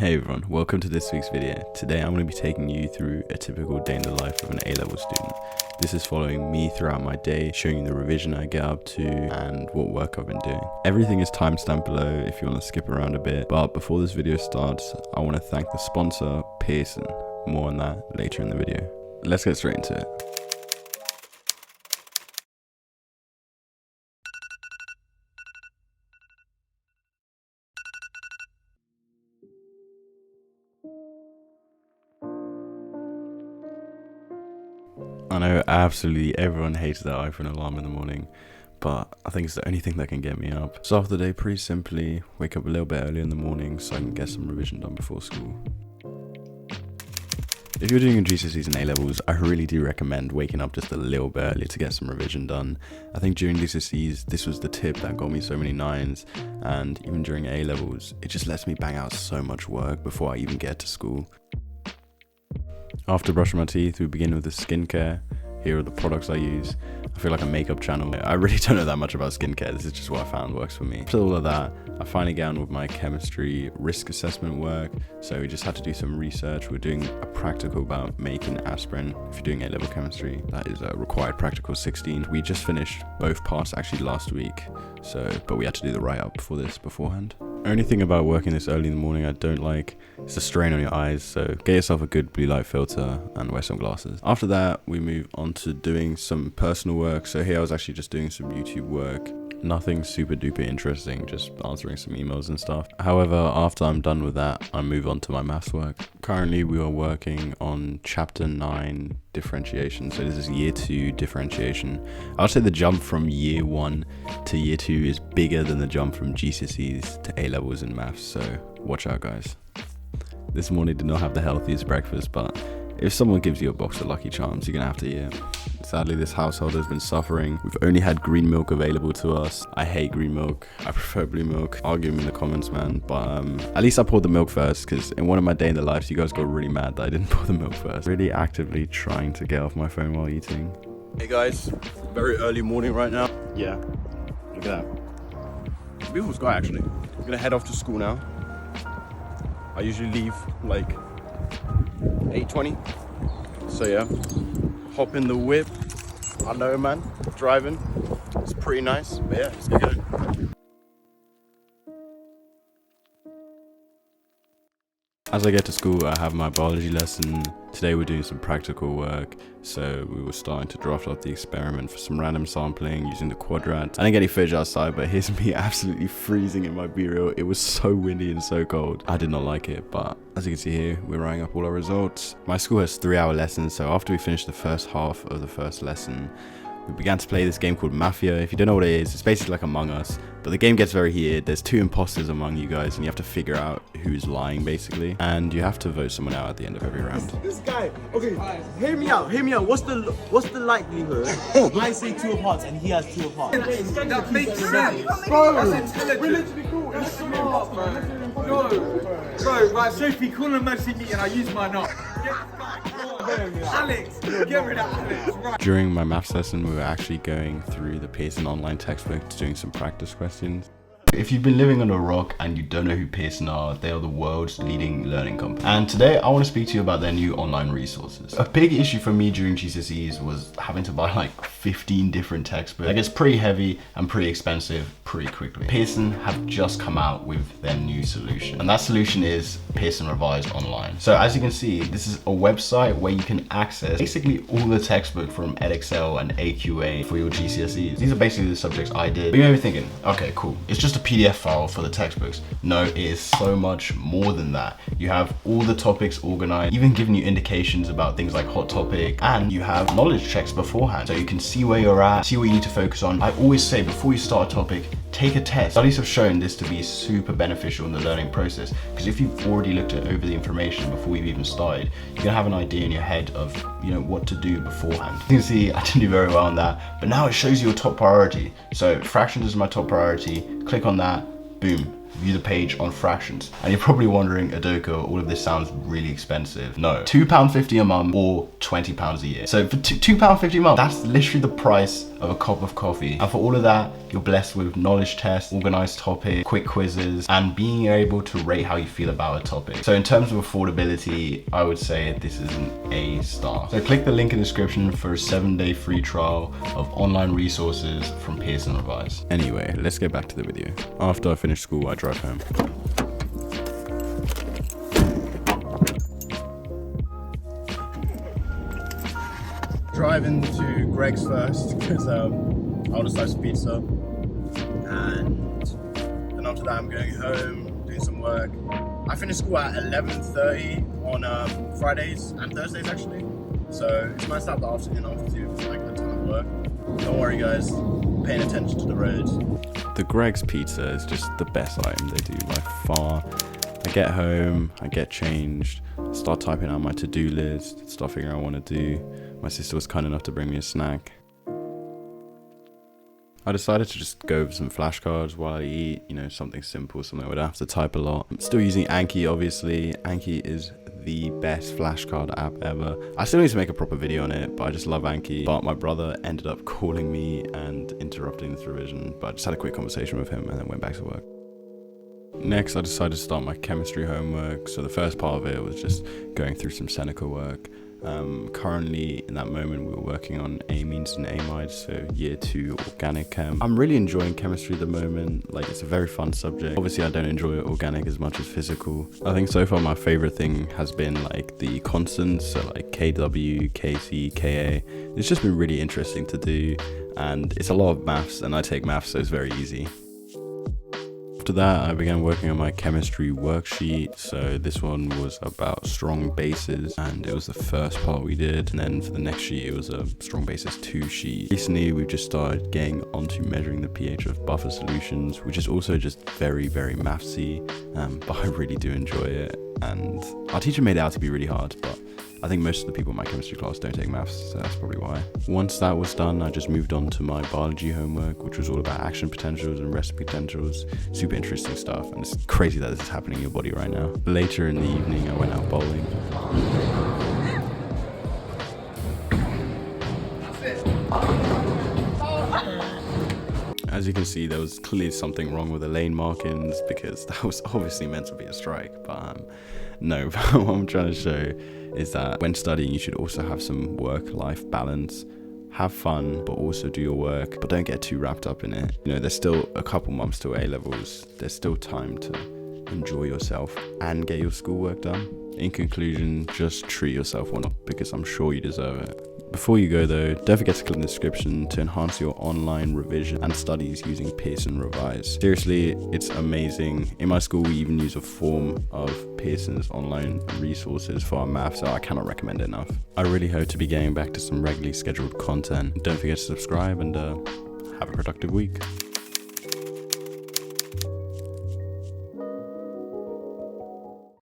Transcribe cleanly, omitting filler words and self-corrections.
Hey everyone, welcome to this week's video. Today I'm going to be taking you through a typical day in the life of an A-level student. This is following me throughout my day, showing you the revision I get up to and what work I've been doing. Everything is timestamped below if you want to skip around a bit, but before this video starts, I want to thank the sponsor, Pearson. More on that later in the video. Let's get straight into it. I know absolutely everyone hates that iPhone alarm in the morning, but I think it's the only thing that can get me up. Start off the day pretty simply, wake up a little bit early in the morning so I can get some revision done before school. If you're doing your GCSEs and A-levels, I really do recommend waking up just a little bit early to get some revision done. I think during GCSEs, this was the tip that got me so many 9s, and even during A-levels, it just lets me bang out so much work before I even get to school. After brushing my teeth, we begin with the skincare. Here are the products I use. I feel like a makeup channel. I really don't know that much about skincare. This is just what I found works for me. After all of that, I finally get on with my chemistry risk assessment work. So we just had to do some research. We're doing a practical about making aspirin. If you're doing A-level chemistry, that is a required practical 16. We just finished both parts actually last week. But we had to do the write-up for this beforehand. Only thing about working this early in the morning I don't like is the strain on your eyes, so get yourself a good blue light filter and wear some glasses. After that, we move on to doing some personal work. So here I was actually just doing some YouTube work. Nothing super duper interesting, just answering some emails and stuff. However, after I'm done with that, I move on to my maths work. Currently, we are working on chapter 9 differentiation. So this is year 2 differentiation. I'd say the jump from year 1 to year 2 is bigger than the jump from GCSEs to A-levels in maths. So watch out, guys. This morning did not have the healthiest breakfast, but if someone gives you a box of Lucky Charms, you're gonna have to eat it. Sadly, this household has been suffering. We've only had green milk available to us. I hate green milk. I prefer blue milk. Argue me in the comments, man. But at least I poured the milk first, because in one of my day in the lives, you guys got really mad that I didn't pour the milk first. Really actively trying to get off my phone while eating. Hey guys, very early morning right now. Yeah, look at that. Beautiful sky actually. I'm gonna head off to school now. I usually leave like 8:20. So yeah, hop in the whip. I know, man, driving. It's pretty nice, but yeah, let's get going. As I get to school, I have my biology lesson. Today we're doing some practical work, so we were starting to draft up the experiment for some random sampling using the quadrat. I didn't get any footage outside, but here's me absolutely freezing in my B-reel. It was so windy and so cold. I did not like it, but as you can see here, we're writing up all our results. My school has 3-hour lessons, so after we finished the first half of the first lesson, we began to play this game called Mafia. If you don't know what it is, it's basically like Among Us, but the game gets very heated. There's 2 imposters among you guys, and you have to figure out who's lying, basically. And you have to vote someone out at the end of every round. This guy, okay, hear me out. What's the likelihood I say 2 apart and he has 2 apart? That makes sense. Bro, that's intelligent. we're literally cool. That's smart, bro. Bro, right, Sophie, call an emergency meeting. I use mine up. Alex, get rid of Alex. Right. During my maths lesson, we were actually going through the Pearson online textbook, doing some practice questions. If you've been living under a rock and you don't know who Pearson are, they are the world's leading learning company. And today I want to speak to you about their new online resources. A big issue for me during GCSEs was having to buy like 15 different textbooks. It gets pretty heavy and pretty expensive pretty quickly. Pearson have just come out with their new solution, and that solution is Pearson Revised Online. So as you can see, this is a website where you can access basically all the textbook from Edexcel and AQA for your GCSEs. These are basically the subjects I did. But you may be thinking, okay, cool, it's just a PDF file for the textbooks. No, it is so much more than that. You have all the topics organized, even giving you indications about things like hot topic, and you have knowledge checks beforehand. So you can see where you're at, see what you need to focus on. I always say before you start a topic, take a test. Studies have shown this to be super beneficial in the learning process, because if you've already looked at over the information before you've even started, you're gonna have an idea in your head of what to do beforehand. You can see I didn't do very well on that, but now it shows you your top priority. So fractions is my top priority. Click on that, boom, view the page on fractions. And you're probably wondering, Udoka, all of this sounds really expensive. No, £2.50 a month or £20 a year. So for £2.50 a month, that's literally the price of a cup of coffee. And for all of that, you're blessed with knowledge tests, organized topics, quick quizzes, and being able to rate how you feel about a topic. So in terms of affordability, I would say this is an A star. So click the link in the description for a 7-day free trial of online resources from Pearson Revise. Anyway, let's get back to the video. After I finish school, I drive home. Driving to Greg's first because I want a slice of pizza, and then after that I'm going home, doing some work. I finish school at 11:30 on Fridays and Thursdays actually, so it's nice to have the afternoon off to do like a ton of work. Don't worry guys, paying attention to the road. The Greg's pizza is just the best item they do by far. I get home, I get changed, start typing out my to-do list, start figuring out what I want to do. My sister was kind enough to bring me a snack. I decided to just go over some flashcards while I eat, you know, something simple, something I would have to type a lot. I'm still using Anki, obviously. Anki is the best flashcard app ever. I still need to make a proper video on it, but I just love Anki. But my brother ended up calling me and interrupting this revision, but I just had a quick conversation with him and then went back to work. Next, I decided to start my chemistry homework. So the first part of it was just going through some Seneca work. Currently, in that moment, we were working on amines and amides, so year 2 organic chem. I'm really enjoying chemistry at the moment. Like, it's a very fun subject. Obviously, I don't enjoy organic as much as physical. I think so far my favorite thing has been like the constants, so like KW, KC, KA. It's just been really interesting to do, and it's a lot of maths, and I take maths, so it's very easy. After that, I began working on my chemistry worksheet. So this one was about strong bases, and it was the first part we did. And then for the next sheet, it was a strong bases 2 sheet. Recently, we've just started getting onto measuring the pH of buffer solutions, which is also just very, very mathsy, but I really do enjoy it. And our teacher made it out to be really hard, but I think most of the people in my chemistry class don't take maths, so that's probably why. Once that was done, I just moved on to my biology homework, which was all about action potentials and recipe potentials. Super interesting stuff, and it's crazy that this is happening in your body right now. Later in the evening, I went out bowling. As you can see, there was clearly something wrong with the lane markings, because that was obviously meant to be a strike, but no, what I'm trying to show is that when studying, you should also have some work-life balance. Have fun, but also do your work, but don't get too wrapped up in it. You know, there's still a couple months to A-levels. There's still time to enjoy yourself and get your schoolwork done. In conclusion, just treat yourself well, because I'm sure you deserve it. Before you go though, don't forget to click in the description to enhance your online revision and studies using Pearson Revise. Seriously, it's amazing. In my school, we even use a form of Pearson's online resources for our math, so I cannot recommend it enough. I really hope to be getting back to some regularly scheduled content. Don't forget to subscribe, and have a productive week.